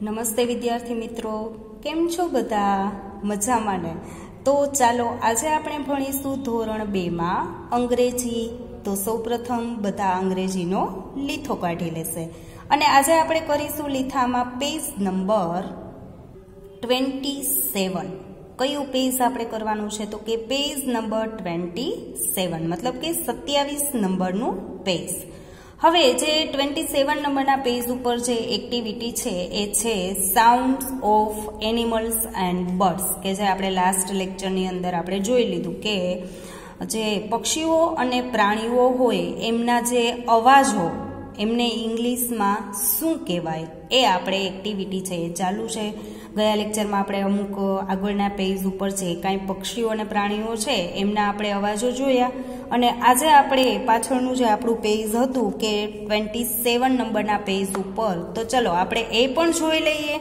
નમસ્તે વિદ્યાર્થી મિત્રો, કેમ છો બધા? મજામાં ને? તો ચાલો આજે આપણે ભણીશું ધોરણ 2 માં અંગ્રેજી. તો સૌપ્રથમ બધા અંગ્રેજીનો લીથો કાઢી લેશે અને આજે આપણે કરીશું લીથામાં પેજ નંબર 27. કયું પેજ આપણે કરવાનું છે? તો કે પેજ નંબર 27, મતલબ કે 27 નંબરનું પેજ. હવે જે 27 નંબરના પેજ ઉપર જે એક્ટિવિટી છે એ છે sounds of animals and birds, કે જે આપણે લાસ્ટ લેક્ચરની અંદર આપણે જોઈ લીધું કે જે પક્ષીઓ અને પ્રાણીઓ હોય એમના જે અવાજો એમને ઇંગ્લિશમાં શું કહેવાય એ આપણે એક્ટિવિટી છે એ ચાલુ છે. ગયા લેક્ચરમાં આપણે અમુક આગળના પેજ ઉપર જે કાંઈ પક્ષીઓ અને પ્રાણીઓ છે એમના આપણે અવાજો જોયા અને આજે આપણે પાછળનું જે આપણું પેજ હતું કે 27 નંબરના પેજ ઉપર, તો ચલો આપણે એ પણ જોઈ લઈએ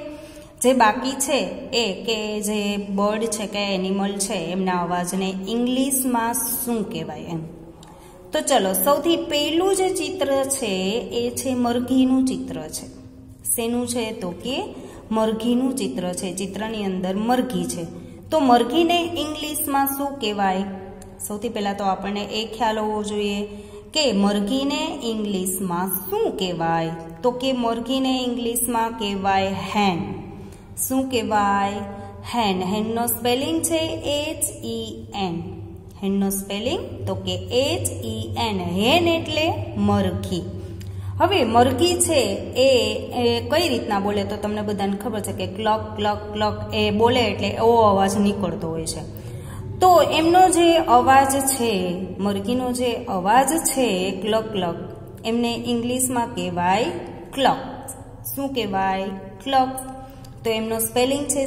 જે બાકી છે એ, કે જે બર્ડ છે કે એનિમલ છે એમના અવાજને ઇંગ્લિશમાં શું કહેવાય એમ. તો ચલો સૌથી પહેલું જે ચિત્ર છે એ છે મરઘીનું ચિત્ર છે. શેનું છે? તો કે મરઘીનું ચિત્ર છે. ચિત્રની અંદર મરઘી છે. તો મરઘીને ઇંગ્લિશમાં શું કહેવાય? સૌથી પહેલા તો આપણને એ ખ્યાલ હોવો જોઈએ કે મરઘીને ઇંગ્લિશમાં શું કહેવાય. તો કે મરઘીને ઇંગ્લિશમાં કહેવાય હેન. શું કહેવાય? હેન. હેનનો સ્પેલિંગ છે HEN. હેનનો સ્પેલિંગ તો કે HEN. હેન એટલે મરઘી. હવે મરઘી છે એ કઈ રીતના બોલે? તો તમને બધાને ખબર છે કે ક્લક ક્લક ક્લક એ બોલે એટલે એવો અવાજ નીકળતો હોય છે. તો એમનો જે અવાજ છે, મરઘીનો જે અવાજ છે ક્લક ક્લક, એમને ઇંગ્લિશમાં કહેવાય ક્લક. શું કહેવાય? ક્લક. તો એમનો સ્પેલિંગ છે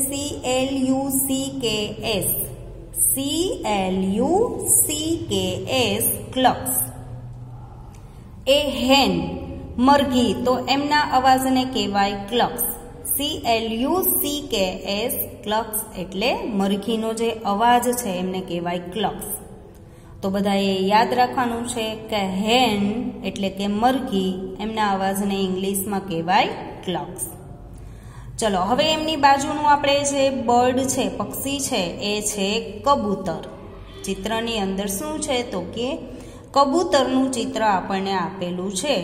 CLUCKS. CLUCKS, ક્લક્સ. એ હેન મરઘી, તો એમના અવાજને કહેવાય ક્લક્સ. CLUCKS, ક્લક્સ એટલે મરઘીનો જે અવાજ છે એમને કહેવાય ક્લક્સ. તો બધાએ યાદ રાખવાનું છે કે હેન એટલે કે મરઘી, એમના અવાજને ઇંગ્લિશમાં કહેવાય ક્લક્સ. ચલો હવે એમની બાજુનું આપણે જે બર્ડ છે, પક્ષી છે, એ છે કબૂતર. ચિત્રની અંદર શું છે? તો કે કબૂતરનું ચિત્ર આપણને આપેલું છે.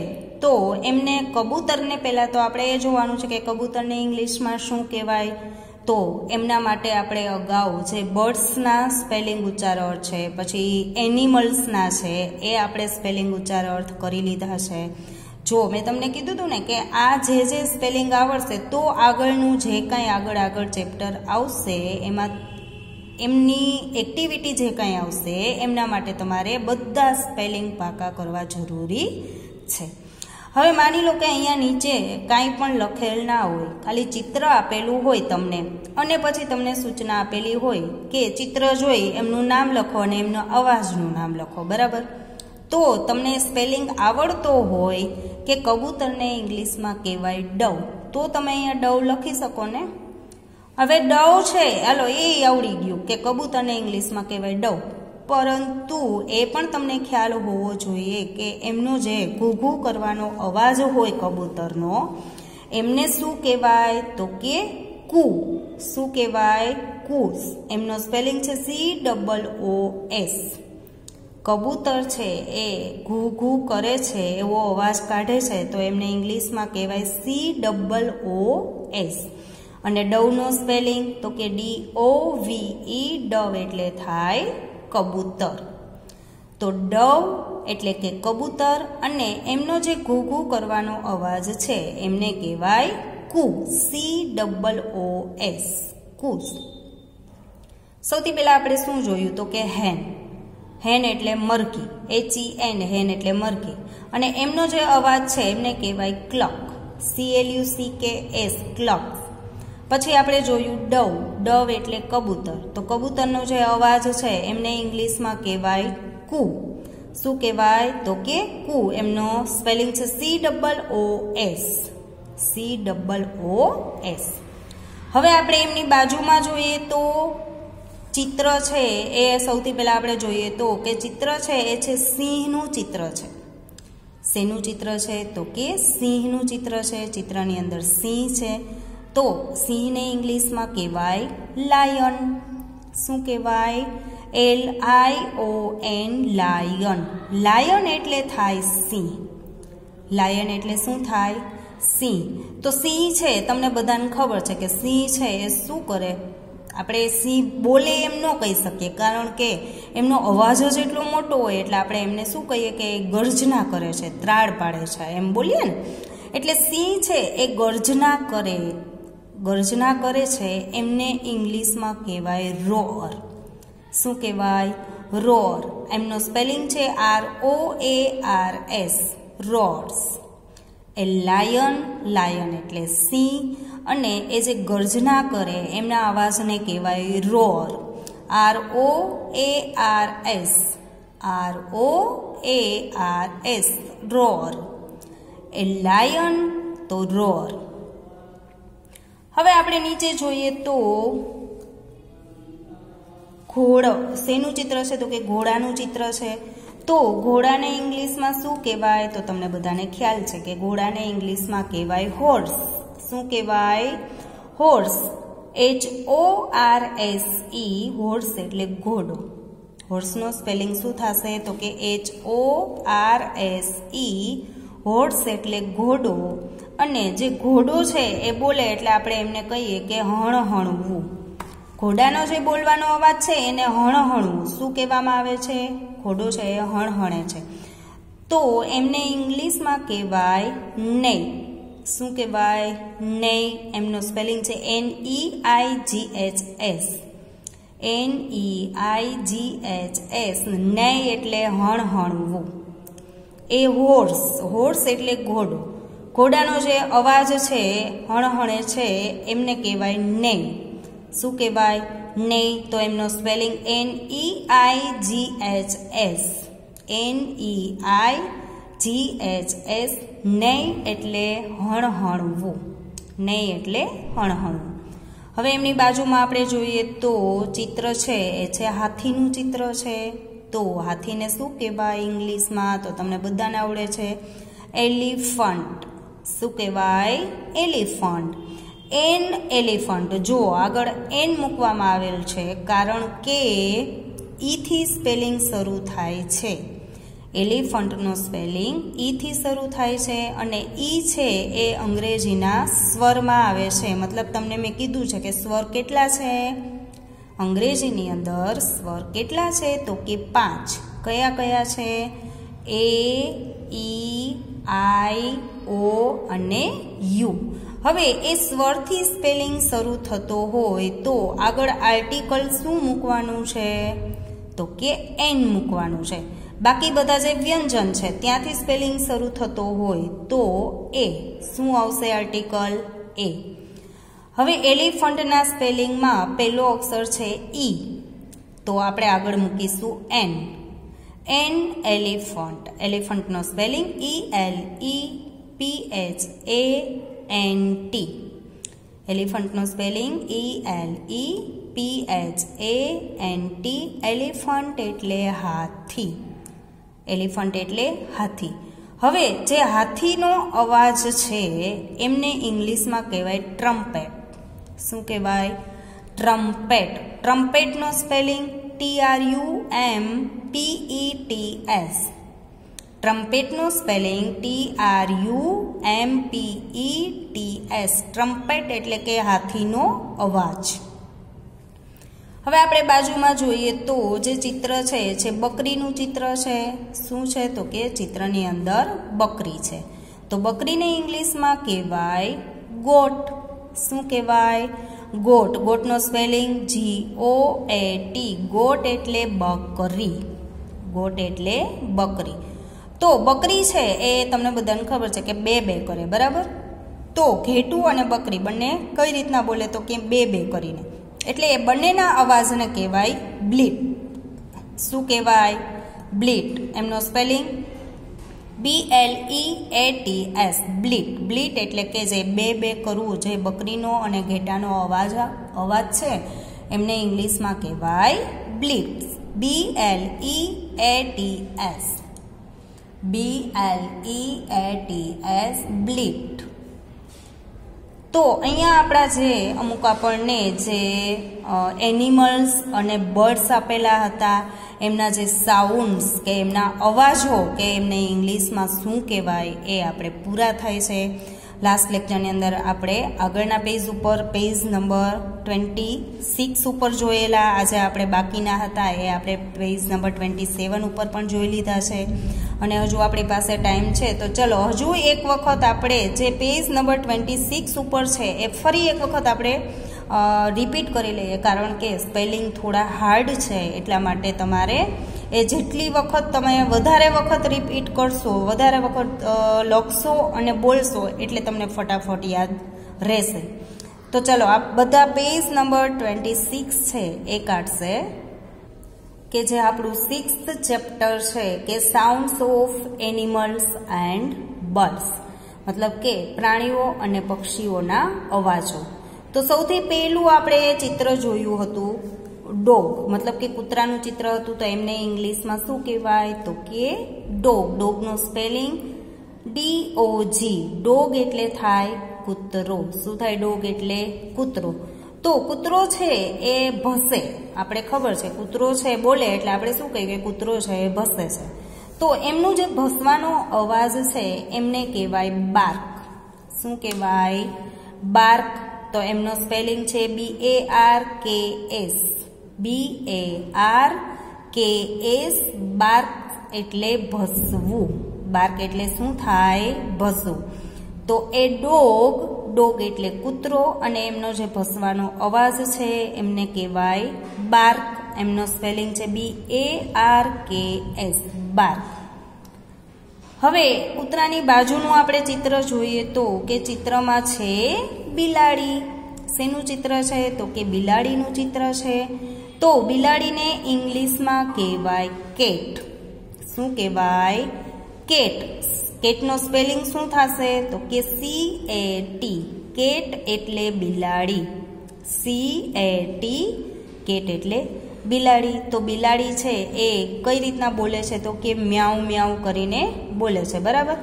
તો એમને કબૂતરને પહેલા તો આપણે એ જોવાનું છે કે કબૂતરને ઇંગ્લિશમાં શું કહેવાય. તો એમના માટે આપણે અગાઉ જે બર્ડ્સના સ્પેલિંગ ઉચ્ચાર અર્થ છે, પછી એનિમલ્સના છે એ આપણે સ્પેલિંગ ઉચ્ચાર અર્થ કરી લીધા છે. જો મેં તમને કીધું હતું ને કે આ જે સ્પેલિંગ આવડશે તો આગળનું જે કાંઈ આગળ ચેપ્ટર આવશે એમાં એમની એક્ટિવિટી જે કાંઈ આવશે એમના માટે તમારે બધા સ્પેલિંગ પાકા કરવા જરૂરી છે. હવે માની લો કે અહીંયા નીચે કાંઈ પણ લખેલ ના હોય, ખાલી ચિત્ર આપેલું હોય તમને, અને પછી તમને સૂચના આપેલી હોય કે ચિત્ર જોઈ એમનું નામ લખો અને એમના અવાજનું નામ લખો, બરાબર? તો તમને સ્પેલિંગ આવડતો હોય કે કબૂતરને ઇંગ્લિશમાં કહેવાય ડવ, તો તમે અહીંયા ડવ લખી શકો ને. હવે ડવ છે, હાલો એ આવડી ગયું કે કબૂતરને ઇંગ્લિશમાં કહેવાય ડવ, પરંતુ એ પણ તમને ખ્યાલ હોવો જોઈએ કે એમનો જે ઘૂઘૂ કરવાનો અવાજ હોય કબૂતરનો, એમને શું કહેવાય? તો કે કૂ. શું કહેવાય? કૂસ. એમનો સ્પેલિંગ છે COOS. કબૂતર છે એ ઘૂઘૂ કરે છે, એવો અવાજ કાઢે છે, તો એમને ઇંગ્લિશમાં કહેવાય COOS. અને ડવનો સ્પેલિંગ તો કે DOVE. ડવ એટલે થાય કબૂતર. તો ડવ એટલે કે કબૂતર, અને એમનો જે ઘૂઘૂ કરવાનો અવાજ છે એમને કહેવાય કૂ. COOS, કૂસ. સૌથી પહેલા આપણે શું જોયું? તો કે હેન. હેન એટલે મરઘી, HEN, હેન એટલે મરઘી, અને એમનો જે અવાજ છે એમને કહેવાય ક્લક. CLUCKS, ક્લક. પછી આપણે જોયું ડવ. ડવ એટલે કબૂતર, તો કબૂતરનો જે અવાજ છે એમને ઇંગ્લિશમાં કહેવાય કૂ. શું કહેવાય? તો કે કૂ. એમનો સ્પેલિંગ છે COOS. COOS. હવે આપણે એમની બાજુમાં જોઈએ તો ચિત્ર છે એ સૌથી પહેલા આપણે જોઈએ તો કે ચિત્ર છે એ છે સિંહનું ચિત્ર છે. શેનું ચિત્ર છે? તો કે સિંહનું ચિત્ર છે. ચિત્રની અંદર સિંહ છે. तो સિંહ ને ઇંગ્લિશમાં કહેવાય લાયન. શું કહેવાય? LION, lion. લાયન એટલે થાય સિંહ. લાયન એટલે શું થાય? સિંહ. તો સિંહ છે, તમને બધાને ખબર છે કે સિંહ છે એ શું કરે? આપણે સિંહ બોલે એમ ન કહી શકીએ, કારણ કે એમનો અવાજ જ એટલો મોટો હોય એટલે આપણે એમને શું કહીએ કે ગર્જના કરે છે, ત્રાડ પાડે છે, એમ બોલીએ ને. એટલે સિંહ છે એ ગર્જના કરે છે, એમને ઇંગ્લિશમાં કહેવાય રોઅર. શું કહેવાય? રોઅર. એમનો સ્પેલિંગ છે ROARS, રોર્સ. એ લાયન, લાયન એટલે સિંહ, અને એ જે ગર્જના કરે એમના અવાજને કહેવાય રોઅર. ROARS, ROARS, રોઅર. એ લાયન તો રોઅર. હવે આપણે નીચે જોઈએ તો ઘોડો, શેનું ચિત્ર છે? તો કે ઘોડાનું ચિત્ર છે. તો ઘોડાને ઇંગ્લિશમાં શું કહેવાય? તો તમને બધાને ખ્યાલ છે કે ઘોડાને ઇંગ્લિશમાં કહેવાય હોર્સ. શું કહેવાય? હોર્સ. HORSE, હોર્સ એટલે ઘોડો. હોર્સનો સ્પેલિંગ શું થશે? તો કે HORSE, હોર્સ એટલે ઘોડો. અને જે ઘોડો છે એ બોલે એટલે આપણે એમને કહીએ કે હણહણવું. ઘોડાનો જે બોલવાનો અવાજ છે એને હણહણવું શું કહેવામાં આવે છે? ઘોડો છે એ હણહણે છે. તો એમને ઇંગ્લિશમાં કહેવાય નેય. શું કહેવાય? નેય. એમનો સ્પેલિંગ છે NEIGHS, NEIGHS, નેય એટલે હણહણવું. એ હોર્સ, હોર્સ એટલે ઘોડો. ઘોડાનો જે અવાજ છે, હણહણે છે, એમને કહેવાય નેય. શું કહેવાય? નેય. તો એમનો સ્પેલિંગ NEIGHS, NEIGHS, નેય એટલે હણહણવું. નેય એટલે હણહણવું. હવે એમની બાજુમાં આપણે જોઈએ તો ચિત્ર છે એ છે હાથીનું ચિત્ર છે. તો હાથીને શું કહેવાય ઇંગ્લિશમાં? તો તમને બધાને આવડે છે, એલિફન્ટ. શું કહેવાય? એલિફન્ટ. An elephant. જો આગળ એન મૂકવામાં આવેલ છે કારણ કે ઈથી સ્પેલિંગ શરૂ થાય છે. એલિફન્ટનો સ્પેલિંગ ઈથી શરૂ થાય છે, અને ઈ છે એ અંગ્રેજીના સ્વરમાં આવે છે. મતલબ તમને મેં કીધું છે કે સ્વર કેટલા છે અંગ્રેજીની અંદર? સ્વર કેટલા છે? તો કે 5. કયા કયા છે? A, E, I, O અને U. હવે એ સ્વરથી સ્પેલિંગ શરૂ થતો હોય તો આગળ આર્ટિકલ શું મૂકવાનું છે? તો કે એન મૂકવાનું છે. બાકી બધા જે વ્યંજન છે ત્યાંથી સ્પેલિંગ શરૂ થતો હોય તો એ શું આવશે? આર્ટિકલ એ. હવે એલિફન્ટના સ્પેલિંગમાં પહેલો અક્ષર છે ઈ, તો આપણે આગળ મૂકીશું એન. An elephant. એલિફન્ટનો સ્પેલિંગ ELEPHANT. એલિફન્ટનો સ્પેલિંગ ELEPHANT. એલિફન્ટ એટલે હાથી. એલિફન્ટ એટલે હાથી. હવે જે હાથીનો અવાજ છે એમને ઇંગ્લિશમાં કહેવાય ટ્રમ્પેટ. શું કહેવાય? ટ્રમ્પેટ. ટ્રમ્પેટનો સ્પેલિંગ TRUMPETS. ટ્રમ્પેટનો સ્પેલિંગ TRUMPETS. ટ્રમ્પેટ એટલે કે હાથીનો અવાજ. હવે આપણે બાજુમાં જોઈએ તો જે ચિત્ર છે બકરીનું ચિત્ર છે. શું છે? તો કે ચિત્રની અંદર બકરી છે. તો બકરીને ઇંગ્લિશમાં કહેવાય ગોટ. શું કહેવાય? ગોટ. ગોટનો સ્પેલિંગ GOAT. ગોટ એટલે બકરી. ગોટ એટલે બકરી. તો બકરી છે એ તમને બધાને ખબર છે કે બે બે કરે, બરાબર? તો ઘેટું અને બકરી બંને કઈ રીતના બોલે? તો કે બે બે કરીને. એટલે એ બંનેના અવાજને કહેવાય બ્લીટ. શું કહેવાય? બ્લીટ. એમનો સ્પેલિંગ BLEATS, બ્લીટ. બ્લીટ એટલે કે જે બે બે કરવું, જે બકરીનો અને ઘેટાનો અવાજ છે એમને ઇંગ્લિશમાં કહેવાય બ્લીટ. BLEATS, BLEATS, બ્લીટ. તો અહીંયા આપણા જે અમુક આપણને જે એનિમલ્સ અને બર્ડ્સ આપેલા હતા, એમના જે સાઉન્ડ્સ કે એમના અવાજો કે એમને ઇંગ્લિશમાં શું કહેવાય એ આપણે પૂરા થાય છે. લાસ્ટ લેક્ચરની અંદર આપણે આગળના પેજ ઉપર પેજ નંબર 26 ઉપર જોયેલા. આજે આપણે બાકીના હતા એ આપણે પેજ નંબર 27 ઉપર પણ જોઈ લીધા છે. અને હજુ આપણી પાસે ટાઈમ છે તો ચલો હજુ એક વખત આપણે જે પેજ નંબર 26 ઉપર છે એ ફરી એક વખત આપણે રિપીટ કરી લઈએ, કારણ કે સ્પેલિંગ થોડા હાર્ડ છે. એટલા માટે તમારે એ જેટલી વખત તમે વધારે વખત રિપીટ કરશો, વધારે વખત લખશો અને બોલશો એટલે તમને ફટાફટ યાદ રહેશે. તો ચલો આ બધા પેજ નંબર 26 છે એ કાઢશે, કે જે આપણું 6th ચેપ્ટર છે કે sounds of animals and birds, મતલબ કે પ્રાણીઓ અને પક્ષીઓના અવાજો. તો સૌથી પહેલું આપણે ચિત્ર જોયું હતું ડોગ, મતલબ કે કૂતરાનું ચિત્ર હતું. તો એમને ઇંગ્લિશમાં શું કહેવાય? તો કે ડોગ. ડોગનો સ્પેલિંગ DOG. ડોગ એટલે થાય કૂતરો. શું થાય? ડોગ એટલે કૂતરો. તો કૂતરો છે એ ભસે, આપણે ખબર છે કૂતરો છે બોલે એટલે આપણે શું કહીએ કે કૂતરો છે એ ભસે છે. તો એમનું જે ભસવાનો અવાજ છે એમને કહેવાય બાર્ક. શું કહેવાય? બાર્ક. તો એમનો સ્પેલિંગ છે BARKS. BARKS. બાર્ક એટલે ભસવું. બાર્ક એટલે શું થાય? ભસવું. તો એ ડોગ એટલે કૂતરો અને એમનો જે ભસવાનો અવાજ છે એમને કહેવાય બાર્ક. એમનો સ્પેલિંગ છે BARKS. બાર્ક. હવે કૂતરાની બાજુનું આપણે ચિત્ર જોઈએ તો કે ચિત્રમાં છે બિલાડી. શેનું ચિત્ર છે? તો કે બિલાડીનું ચિત્ર છે. તો બિલાડીને ઇંગ્લિશમાં કહેવાય કેટ. શું કહેવાય? કેટ. કેટનો સ્પેલિંગ શું થશે? તો કે CAT. કેટ એટલે બિલાડી. CAT. કેટ એટલે બિલાડી. તો બિલાડી છે એ કઈ રીતના બોલે છે? તો કે મ્યાઉ મ્યાઉ કરીને બોલે છે, બરાબર.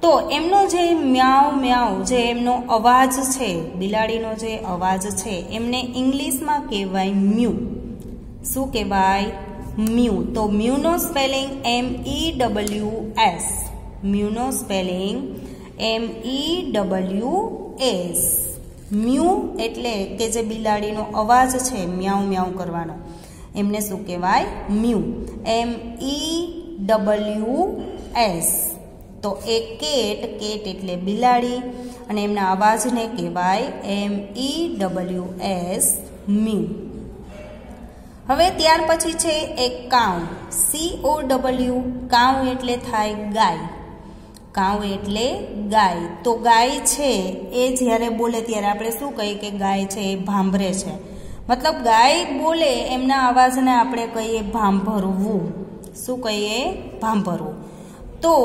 તો એમનો જે મ્યાઉ મ્યાઉ જે એમનો અવાજ છે, બિલાડીનો જે અવાજ છે એમને ઇંગ્લિશમાં કહેવાય મ્યુ. શું કહેવાય? મ્યુ. તો મ્યુનો સ્પેલિંગ MEWS. મ્યુનો સ્પેલિંગ MEWS. મ્યુ એટલે કે જે બિલાડીનો અવાજ છે મ્યાઉ મ્યાઉ કરવાનો એમને શું કહેવાય? મ્યુ. MEWS. તો એ કેટ એટલે બિલાડી અને એમના અવાજને કહેવાય MEWS. મ્યુ. હવે ત્યાર પછી છે એક કાઉ. COW. કાઉ એટલે થાય ગાય. કાઉ એટલે ગાય. તો ગાય છે એ જ્યારે બોલે ત્યારે આપણે શું કહીએ કે ગાય છે એ ભાંભરે છે. મતલબ ગાય બોલે એમના અવાજને આપણે કહીએ ભાંભરવું. શું કહીએ? ભાંભરવું. તો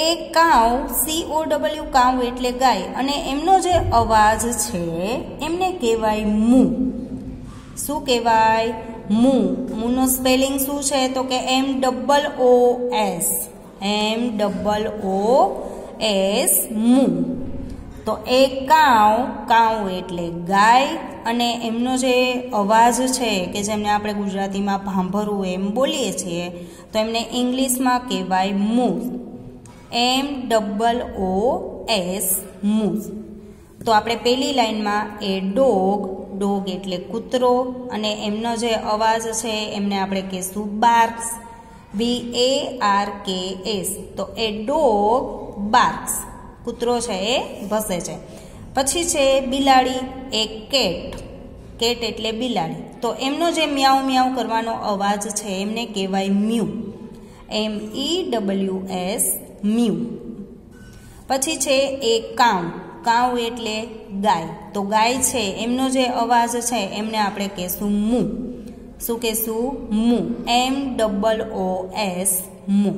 એ કાઉ COW કાઉ એટલે ગાય અને એમનો જે અવાજ છે એમને કહેવાય મૂ. શું કહેવાય? મૂ. મૂનો સ્પેલિંગ શું છે? તો કે MOOS. MOOS. મૂ. તો એ કાઉ એટલે ગાય અને એમનો જે અવાજ છે કે જેમને આપણે ગુજરાતીમાં ભાંભરવું એમ બોલીએ છીએ તો એમને ઇંગ્લિશમાં કહેવાય મૂ. MOOS. મૂ. તો આપણે પહેલી લાઈનમાં એ ડોગ એટલે કૂતરો અને એમનો જે અવાજ છે એમને આપણે કહીશું બાર્ક્સ. BARKS. તો એ ડોગ બાર્ક્સ. કૂતરો છે એ ભસે છે. પછી છે બિલાડી એ કેટ એટલે બિલાડી. તો એમનો જે મ્યાઉ મ્યાઉ કરવાનો અવાજ છે એમને કહેવાય મ્યુ. MEWS. મ્યુ. પછી છે એ કાઉ એટલે ગાય. તો ગાય છે એમનો જે અવાજ છે એમને આપણે કહેશું મૂ. શું કહેશું? મૂ. MOOS. મૂ.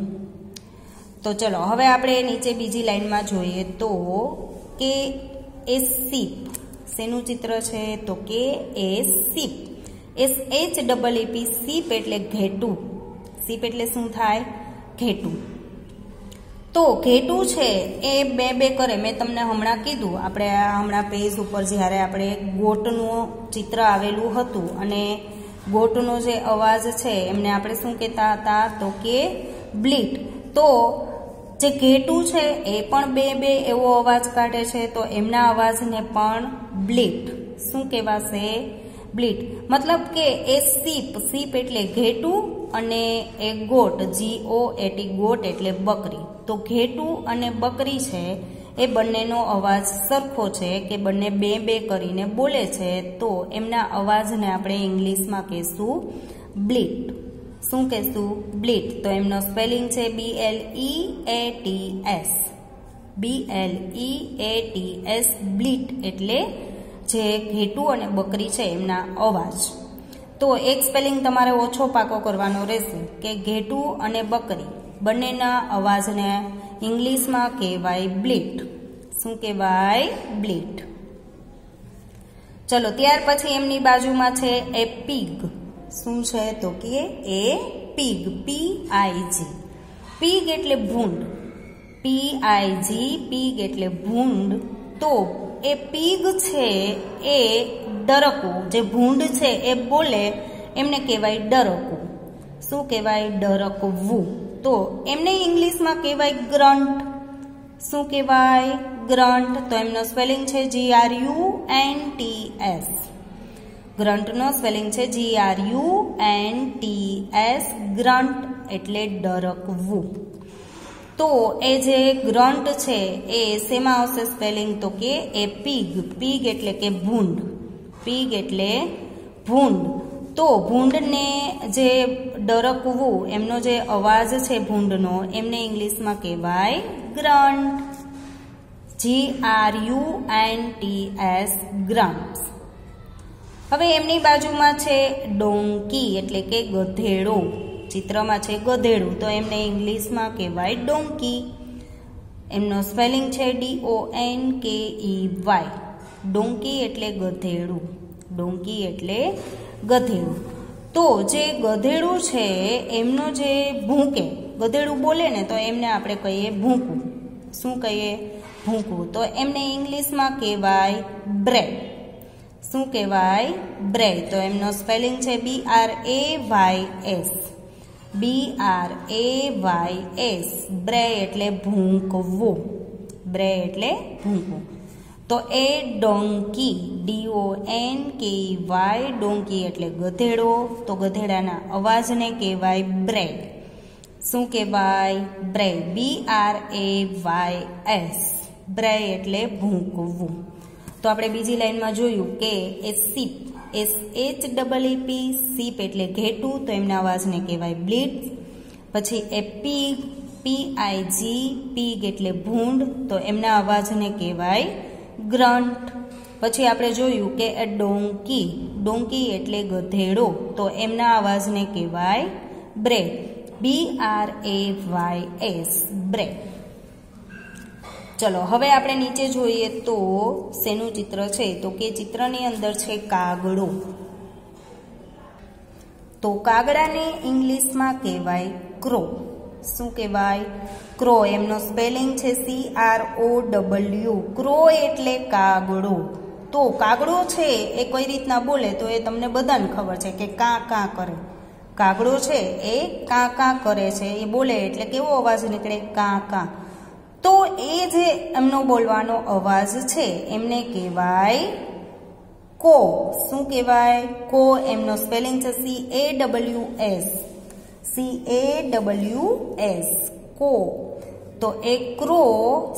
તો ચલો હવે આપણે નીચે બીજી લાઈનમાં જોઈએ તો કે એ સીપ. શેનું ચિત્ર છે? તો કે એ સીપ. SHEEP. સીપ એટલે ઘેટું. સીપ એટલે શું થાય? ઘેટું. તો ઘેટું છે એ બે બે કરે. મેં તમને હમણાં કીધું, આપણે હમણાં પેજ ઉપર જ્યારે આપણે ગોટનું ચિત્ર આવેલું હતું અને ગોટનો જે અવાજ છે એમને આપણે શું કહેતા હતા? તો કે બ્લીટ. તો જે ઘેટું છે એ પણ બે બે એવો અવાજ કાઢે છે, તો એમના અવાજને પણ બ્લીટ શું કહેવાશે? બ્લીટ. મતલબ કે એ સીપ એટલે ઘેટું અને એ ગોટ GOAT ગોટ એટલે બકરી. તો ઘેટું અને બકરી છે એ બંનેનો અવાજ સરખો છે કે બંને બે બે કરીને બોલે છે, તો એમના અવાજને આપણે ઇંગ્લિશમાં કહેશું બ્લીટ. શું કહેશું? બ્લીટ. તો એમનો સ્પેલિંગ છે BLEATS. BLEATS બ્લીટ એટલે જે ઘેટું અને બકરી છે એમના અવાજ. તો એક સ્પેલિંગ તમારે ઓછો પાકો કરવાનો રહેશે કે ઘેટું અને બકરી બંનેના અવાજને ઇંગ્લિશમાં કહેવાય બ્લીટ. શું કહેવાય? બ્લીટ. ચલો ત્યાર પછી એમની બાજુમાં છે એ પીગ. શું છે? તો કે એ પીગ. PIG. પીગ એટલે ભૂંડ. PIG પીગ એટલે ભૂંડ. તો એ પીગ છે એ ડરકું, જે ભૂંડ છે એ બોલે એમને કહેવાય ડરકું. શું કહેવાય? ડરકવું. તો એમને ઇંગ્લિશમાં કહેવાય ગ્રન્ટ. શું કહેવાય? ગ્રન્ટ. તો એમનો સ્પેલિંગ છે GRUNTS. ગ્રન્ટનો સ્પેલિંગ છે GRUNTS. ગ્રન્ટ એટલે ડરકવું. તો એ જે ગ્રન્ટ છે એ શેમાં આવશે સ્પેલિંગ? તો કે એ પીગ. પીગ એટલે કે ભૂંડ. પીગ એટલે ભૂંડ. તો ભૂંડને જે ડરકવું એમનો જે અવાજ છે ભૂંડનો એમને ઇંગ્લિશમાં કહેવાય ગ્રન્ટ. GRUNTS ગ્રન્ટ. હવે એમની બાજુમાં છે ડોંકી એટલે કે ગધેડો. ચિત્રમાં છે ગધેડું, તો એમને ઇંગ્લિશમાં કહેવાય ડોંકી. એમનો સ્પેલિંગ છે DONKEY. ડોંકી એટલે ગધેડું. ડોંકી એટલે ગધેડું. તો જે ગધેડું છે એમનો જે ભૂંકે, ગધેડું બોલે ને તો એમને આપણે કહીએ ભૂંકવું. શું કહીએ? ભૂંકવું. તો એમને ઇંગ્લિશમાં કહેવાય બ્રે. શું કહેવાય? બ્રે. તો એમનો સ્પેલિંગ છે BRAYS. BRAYS. બ્રે એટલે ભૂંકવું. બ્રે એટલે ભૂંકવું. તો એ ડોંકી. DONKY. ડોંકી એટલે ગધેડો. તો ગધેડાના અવાજને કહેવાય બ્રે. શું કહેવાય? બ્રે. BRAYS. બ્રે એટલે ભૂંકવું. તો આપણે બીજી લાઈનમાં જોયું કે એ સીપ. SHEEP. સીપ એટલે ઘેટું, તો એમના અવાજને કહેવાય બ્લીટ. પછી એ પીગ. PIG. પીગ એટલે ભૂંડ, તો એમના અવાજને કહેવાય ગ્રન્ટ. પછી આપણે જોયું કે એ ડોંકી. ડોંકી એટલે ગધેડો, તો એમના અવાજને કહેવાય બ્રે. BRAYS. બ્રે. ચલો હવે આપણે નીચે જોઈએ તો શેનું ચિત્ર છે? તો કે ચિત્રની અંદર છે કાગડો. તો કાગડાને ઇંગ્લિશમાં કહેવાય ક્રો. શું કહેવાય? ક્રો. એમનો સ્પેલિંગ છે CROW. ક્રો એટલે કાગડો. તો કાગડો છે એ કઈ રીતના બોલે? તો એ તમને બધાને ખબર છે કે કાં કાં કરે. કાગડો છે એ કાં કાં કરે છે, એ બોલે એટલે કેવો અવાજ નીકળે? કાં કાં. તો એ જે એમનો બોલવાનો અવાજ છે એમને કહેવાય કો. શું કહેવાય? કો. એમનો સ્પેલિંગ છે CAWS. કો. તો એ ક્રો.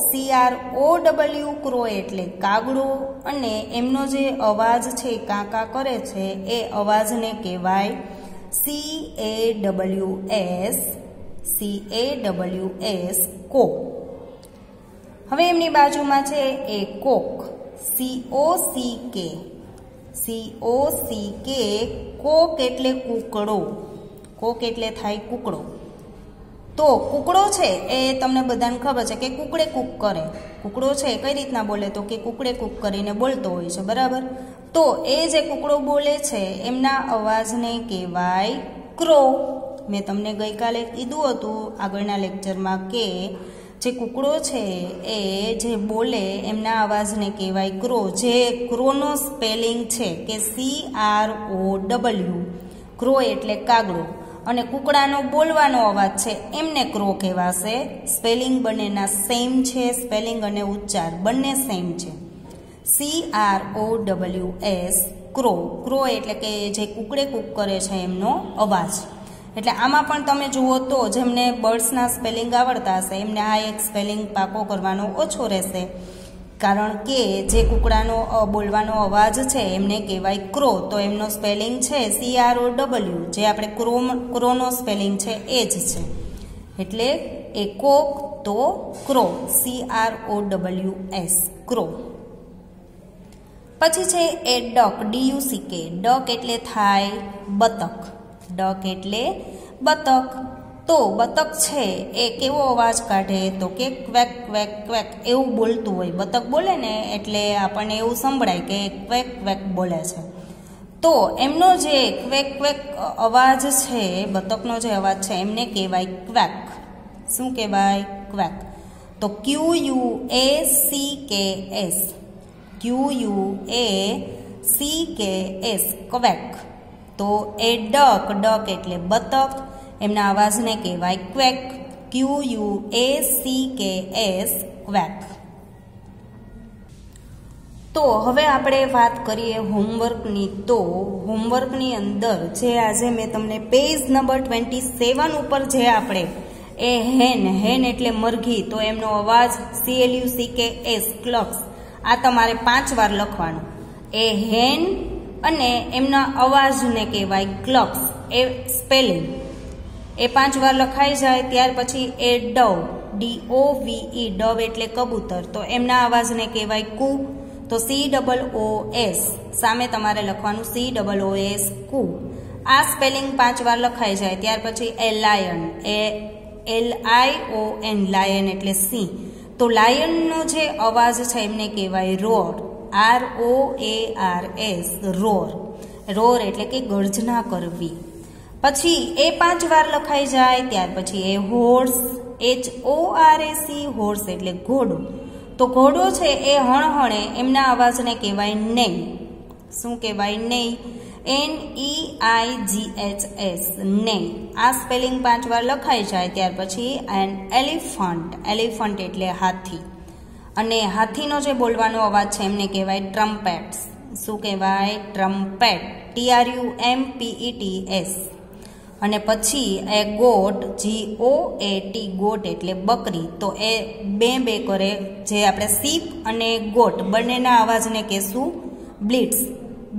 CROW. ક્રો એટલે કાગડો. અને એમનો જે અવાજ છે કાં કાં કરે છે એ અવાજને કહેવાય CAWS. કો. હવે એમની બાજુમાં છે એ કોક. COCK. કોક એટલે કૂકડો. કોક એટલે થાય કૂકડો. તો કૂકડો છે એ તમને બધાને ખબર છે કે કૂકડે કૂક કરે. કૂકડો છે કઈ રીતના બોલે? તો કે કૂકડે કૂક કરીને બોલતો હોય છે, બરાબર. તો એ જે કૂકડો બોલે છે એમના અવાજને કહેવાય ક્રો. મેં તમને ગઈકાલે કીધું હતું આગળના લેક્ચરમાં કે જે કૂકડો છે એ જે બોલે એમના અવાજને કહેવાય ક્રો. જે ક્રોનો સ્પેલિંગ છે કે CROW, ક્રો એટલે કાગડો, અને કૂકડાનો બોલવાનો અવાજ છે એમને ક્રો કહેવાશે. સ્પેલિંગ બંનેના સેમ છે, સ્પેલિંગ અને ઉચ્ચાર બંને સેમ છે. CROWS, crow. ક્રો એટલે કે જે કૂકડે કૂક કરે છે એમનો અવાજ. એટલે આમાં પણ તમે જુઓ તો જેમને બર્ડ્સના સ્પેલિંગ આવડતા હશે એમને આ એક સ્પેલિંગ પાકો કરવાનો ઓછો રહેશે, કારણ કે જે કૂકડાનો બોલવાનો અવાજ છે એમને કહેવાય ક્રો. તો એમનો સ્પેલિંગ છે CROW, જે આપણે ક્રોનો સ્પેલિંગ છે એ જ છે. એટલે એ કોક તો ક્રો, CROWS, ક્રો. પછી છે એ ડક, DUCK. ડક એટલે થાય બતક. ડક એટલે બતક. તો બતક છે એ કેવો અવાજ કાઢે તો કે ક્વેક ક્વેક ક્વેક એવું બોલતું હોય. બતક બોલે ને એટલે આપણને એવું સંભળાય કે ક્વેક ક્વેક બોલે છે. તો એમનો જે ક્વેક ક્વેક અવાજ છે, બતકનો જે અવાજ છે એમને કહેવાય ક્વેક. શું કહેવાય? ક્વેક. તો QUACKS, QUACKS, ક્વેક. તો એ ડક, ડક એટલે બતક, એમના અવાજને કહેવાય ક્વેક. QUACKS, quack. તો હવે આપણે વાત કરીએ હોમવર્કની. તો હોમવર્કની અંદર જે આજે મેં તમને પેજ નંબર 27 ઉપર જે આપણે એ હેન એટલે મરઘી, તો એમનો અવાજ CLUCKS, ક્લક્સ. આ તમારે 5 વાર લખવાનું. એ હેન અને એમના અવાજને કહેવાય ક્લક્સ, એ સ્પેલિંગ. એ 5 વાર લખાઈ જાય ત્યાર પછી એ ડવ, DOVE, ડવ એટલે કબૂતર, તો એમના અવાજને કહેવાય કુ. તો COOS, સામે તમારે લખવાનું COOS, કુ. આ સ્પેલિંગ 5 વાર લખાઈ જાય ત્યાર પછી એ લાયન, એ LION, લાયન એટલે સિંહ. તો લાયનનો જે અવાજ છે એમને કહેવાય રોર, ROARS, રોર. રોર એટલે કે ગર્જના કરવી. પછી એ 5 વાર લખાઈ જાય ત્યાર પછી એ હોર્સ, HORS, હોર્સ એટલે ઘોડો. તો ઘોડો છે એ હણહણે, એમના અવાજને કહેવાય નેઈ. શું કહેવાય? નેઈ, NEIGHS, નેઈ. આ સ્પેલિંગ 5 વાર લખાઈ જાય ત્યાર પછી એન એલિફન્ટ, એલિફન્ટ એટલે હાથી. અને હાથીનો જે બોલવાનો અવાજ છે એમને કહેવાય ટ્રમ્પેટ્સ. શું કહેવાય? Trumpet, TRUMPETS. અને પછી એ ગોટ, GOAT, ગોટ એટલે બકરી. તો એ બે કરે, જે આપણે શીપ અને ગોટ બંનેના અવાજને કહેશું બ્લિટ્સ,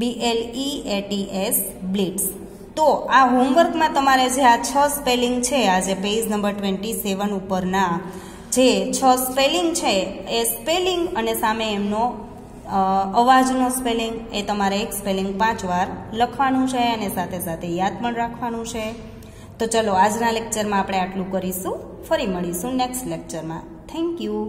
BLEATS, બ્લિટ્સ. તો આ હોમવર્કમાં તમારે જે આ 6 સ્પેલિંગ છે, આજે પેજ નંબર 27 ઉપરના જે 6 સ્પેલિંગ છે એ સ્પેલિંગ અને સામે એમનો અવાજનો સ્પેલિંગ, એ તમારે એક સ્પેલિંગ 5 વાર લખવાનું છે અને સાથે સાથે યાદ પણ રાખવાનું છે. તો ચલો આજના લેક્ચરમાં આપણે આટલું કરીશું. ફરી મળીશું નેક્સ્ટ લેક્ચરમાં. Thank you.